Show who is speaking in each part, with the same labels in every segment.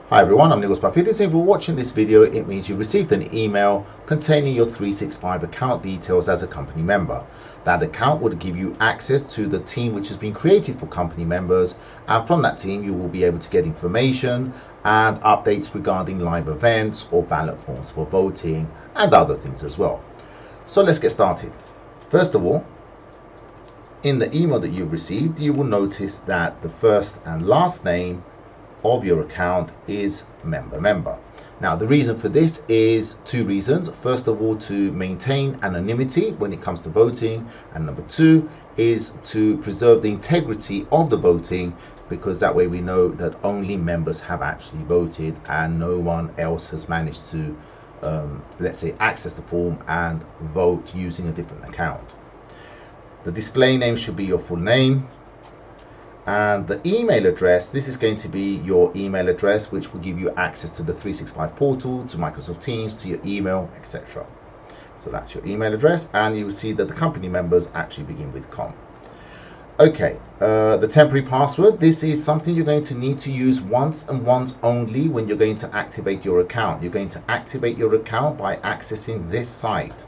Speaker 1: Hi everyone, I'm Nicholas Buffett. If you're watching this video, it means you received an email containing your 365 account details as a company member. That account would give you access to the team which has been created for company members, and from that team you will be able to get information and updates regarding live events or ballot forms for voting and other things as well. So let's get started. First of all, in the email that you've received, you will notice that the first and last name of your account is member. Now the reason for this is two reasons. First of all, to maintain anonymity when it comes to voting, and number two is to preserve the integrity of the voting, because that way we know that only members have actually voted and no one else has managed to let's say access the form and vote using a different account. The display name should be your full name. And the email address, this is going to be your email address, which will give you access to the 365 portal, to Microsoft Teams, to your email, etc. So that's your email address, and you will see that the company members actually begin with com. Okay, the temporary password, this is something you're going to need to use once and once only when you're going to activate your account. You're going to activate your account by accessing this site,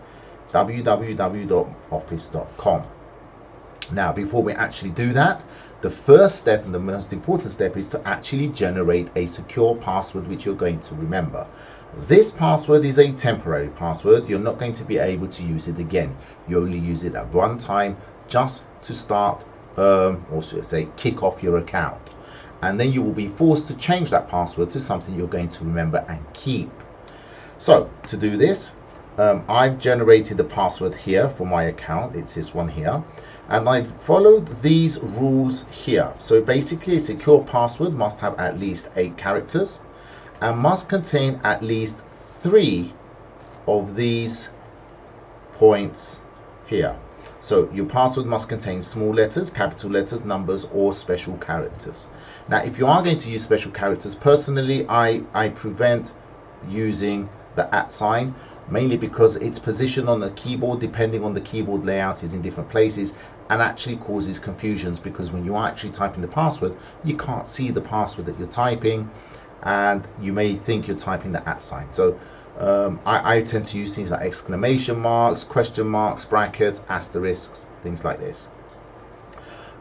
Speaker 1: www.office.com. Now, before we actually do that, the first step and the most important step is to actually generate a secure password which you're going to remember. This password is a temporary password. You're not going to be able to use it again. You only use it at one time just to start or should I say kick off your account, and then you will be forced to change that password to something you're going to remember and keep. So to do this, I've generated the password here for my account. It's this one here. And I've followed these rules here. So basically, a secure password must have at least 8 characters and must contain at least 3 of these points here. So your password must contain small letters, capital letters, numbers, or special characters. Now, if you are going to use special characters, personally, I prevent using the @ sign, mainly because its position on the keyboard, depending on the keyboard layout, is in different places and actually causes confusions, because when you are actually typing the password, you can't see the password that you're typing and you may think you're typing the @ sign. So I tend to use things like exclamation marks, question marks, brackets, asterisks, things like this.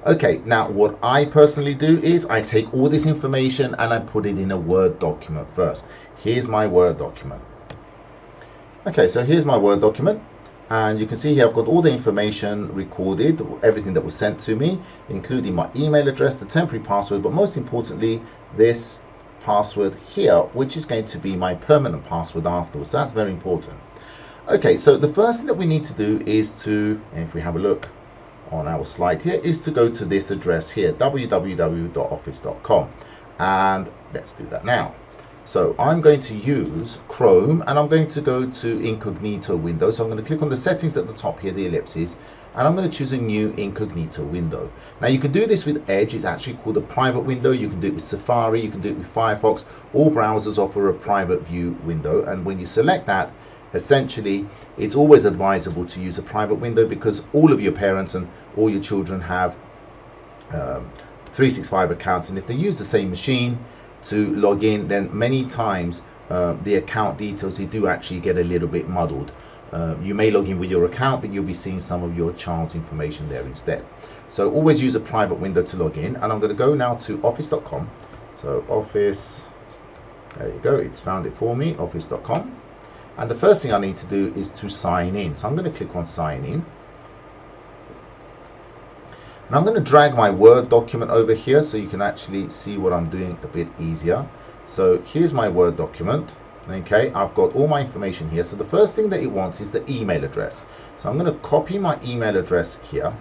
Speaker 1: Okay, now what I personally do is I take all this information and I put it in a Word document first. Here's my Word document. Okay, so here's my Word document, and you can see here I've got all the information recorded, everything that was sent to me, including my email address, the temporary password, but most importantly this password here, which is going to be my permanent password afterwards. So that's very important. Okay, so the first thing that we need to do is to, and if we have a look on our slide here, is to go to this address here, www.office.com, and let's do that now. So I'm going to use Chrome, and I'm going to go to Incognito window. So I'm going to click on the settings at the top here, the ellipses, and I'm going to choose a new Incognito window. Now you can do this with Edge. It's actually called a private window. You can do it with Safari, you can do it with Firefox. All browsers offer a private view window, and when you select that, essentially it's always advisable to use a private window, because all of your parents and all your children have 365 accounts, and if they use the same machine to log in, then many times the account details, they do actually get a little bit muddled. You may log in with your account, but you'll be seeing some of your child's information there instead. So always use a private window to log in, and I'm going to go now to office.com. So office, there you go, it's found it for me, office.com. And the first thing I need to do is to sign in. So I'm going to click on sign in. And I'm going to drag my Word document over here so you can actually see what I'm doing a bit easier. So here's my Word document. Okay, I've got all my information here. So the first thing that it wants is the email address. So I'm going to copy my email address here.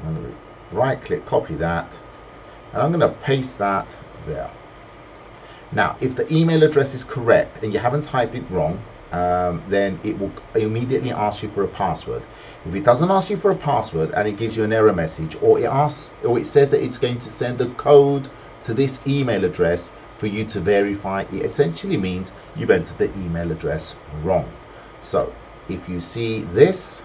Speaker 1: I'm going to right click, copy that, and I'm going to paste that there. Now, if the email address is correct and you haven't typed it wrong, then it will immediately ask you for a password. If it doesn't ask you for a password and it gives you an error message, or it says that it's going to send a code to this email address for you to verify, it essentially means you've entered the email address wrong. So if you see this,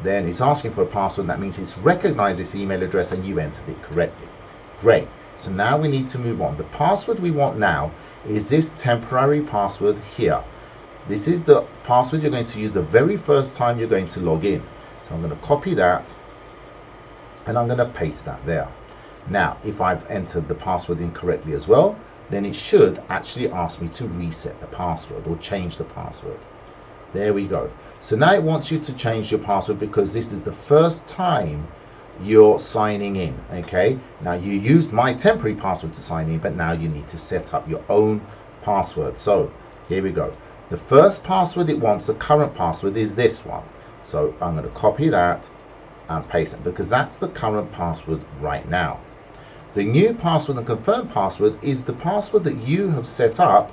Speaker 1: then it's asking for a password. That means it's recognized this email address and you entered it correctly. Great. So now we need to move on. The password we want now is this temporary password here. This is the password you're going to use the very first time you're going to log in. So I'm going to copy that and I'm going to paste that there. Now, if I've entered the password incorrectly as well, then it should actually ask me to reset the password or change the password. There we go. So now it wants you to change your password because this is the first time you're signing in. Okay, now you used my temporary password to sign in, but now you need to set up your own password. So here we go. The first password it wants, the current password, is this one. So I'm going to copy that and paste it because that's the current password right now. The new password and confirm password is the password that you have set up,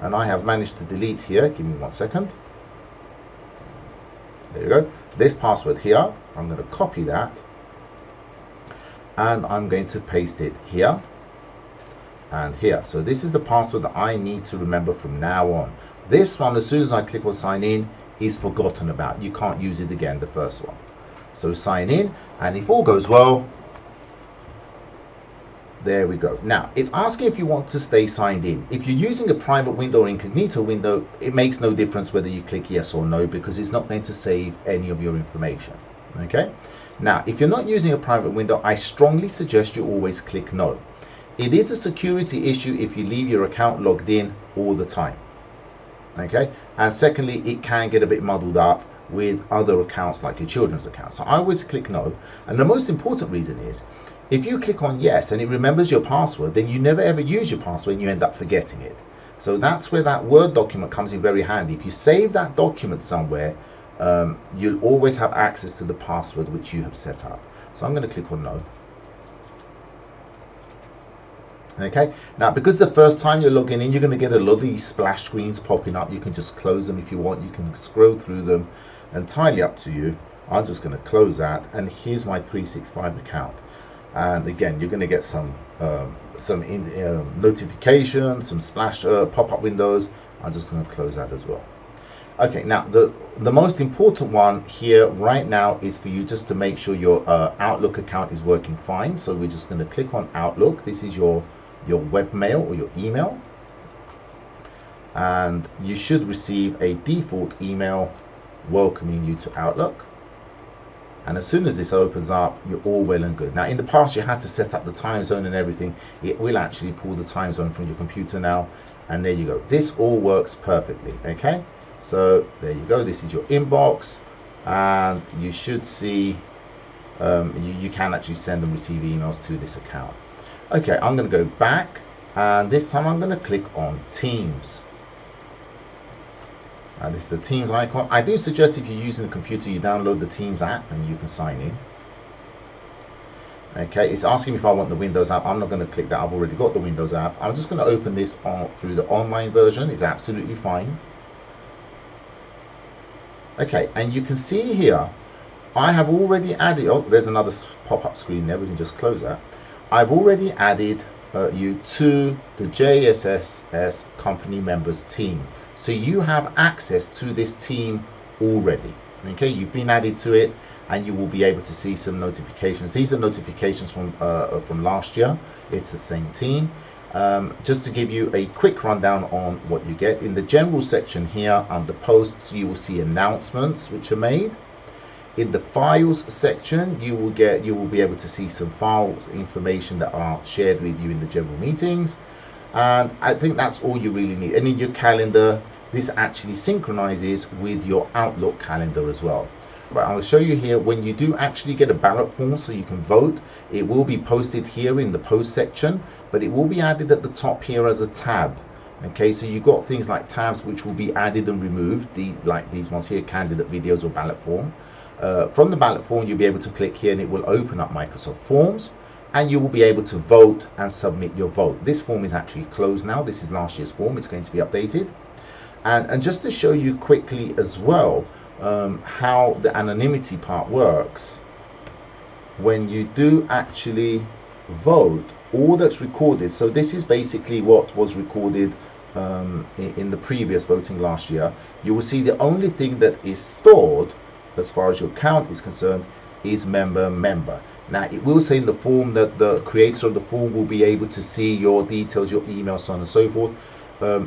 Speaker 1: and I have managed to delete here. Give me 1 second. There you go. This password here, I'm going to copy that and I'm going to paste it here and here. So this is the password that I need to remember from now on. This one, as soon as I click on sign in, is forgotten about. You can't use it again, the first one. So sign in, and if all goes well, there we go. Now it's asking if you want to stay signed in. If you're using a private window or incognito window, it makes no difference whether you click yes or no because it's not going to save any of your information. Okay, now if you're not using a private window, I strongly suggest you always click no. It is a security issue if you leave your account logged in all the time. Okay, and secondly, it can get a bit muddled up with other accounts like your children's account. So I always click no. And the most important reason is if you click on yes and it remembers your password, then you never ever use your password and you end up forgetting it. So that's where that Word document comes in very handy. If you save that document somewhere, you'll always have access to the password which you have set up. So I'm going to click on no. Okay, now because the first time you're logging in, you're going to get a lot of these splash screens popping up. You can just close them if you want. You can scroll through them, entirely up to you. I'm just going to close that, and here's my 365 account. And again, you're going to get some notifications, some splash pop-up windows. I'm just going to close that as well. Okay, now the most important one here right now is for you just to make sure your Outlook account is working fine. So we're just going to click on Outlook. This is your webmail or your email, and you should receive a default email welcoming you to Outlook. And as soon as this opens up, you're all well and good. Now, in the past, you had to set up the time zone and everything. It will actually pull the time zone from your computer now. And there you go. This all works perfectly. Okay, so there you go. This is your inbox, and you should see you can actually send and receive emails to this account. Okay, I'm going to go back, and this time I'm going to click on Teams. And this is the Teams icon. I do suggest if you're using a computer, you download the Teams app and you can sign in. Okay, it's asking me if I want the Windows app. I'm not going to click that. I've already got the Windows app. I'm just going to open this through the online version. It's absolutely fine. Okay, and you can see here, I have already added, oh, there's another pop-up screen there. We can just close that. I've already added you to the JSSS company members team. So you have access to this team already. Okay, you've been added to it, and you will be able to see some notifications. These are notifications from last year. It's the same team. Just to give you a quick rundown on what you get, in the general section here under posts, you will see announcements which are made. In the files section, you will be able to see some file information that are shared with you in the general meetings. And I think that's all you really need. And in your calendar, this actually synchronizes with your Outlook calendar as well. But I'll show you here, when you do actually get a ballot form so you can vote, it will be posted here in the post section, but it will be added at the top here as a tab. Okay, so you've got things like tabs which will be added and removed, like these ones here, candidate videos or ballot form. From the ballot form, you'll be able to click here and it will open up Microsoft Forms, and you will be able to vote and submit your vote. This form is actually closed now. This is last year's form. It's going to be updated. And just to show you quickly as well how the anonymity part works, when you do actually vote, all that's recorded, so this is basically what was recorded in the previous voting last year. You will see the only thing that is stored as far as your count is concerned is member. Now it will say in the form that the creator of the form will be able to see your details, your email, so on and so forth.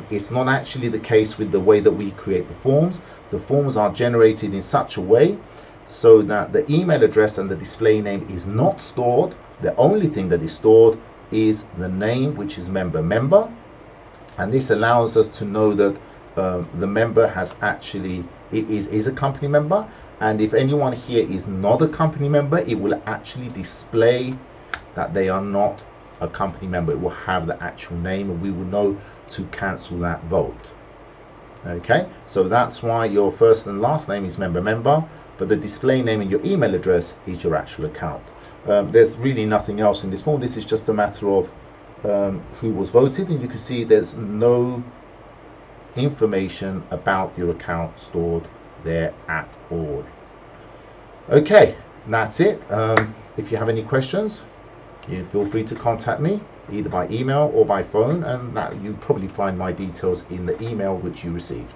Speaker 1: It's not actually the case with the way that we create the forms. The forms are generated in such a way so that the email address and the display name is not stored. The only thing that is stored is the name, which is member, and this allows us to know that the member has actually is a company member. And if anyone here is not a company member, it will actually display that they are not a company member. It will have the actual name, and we will know to cancel that vote. Okay, so that's why your first and last name is member, but the display name and your email address is your actual account. There's really nothing else in this form. This is just a matter of who was voted, and you can see there's no information about your account stored there at all. Okay, that's it. If you have any questions, you feel free to contact me either by email or by phone, and that you probably find my details in the email which you received.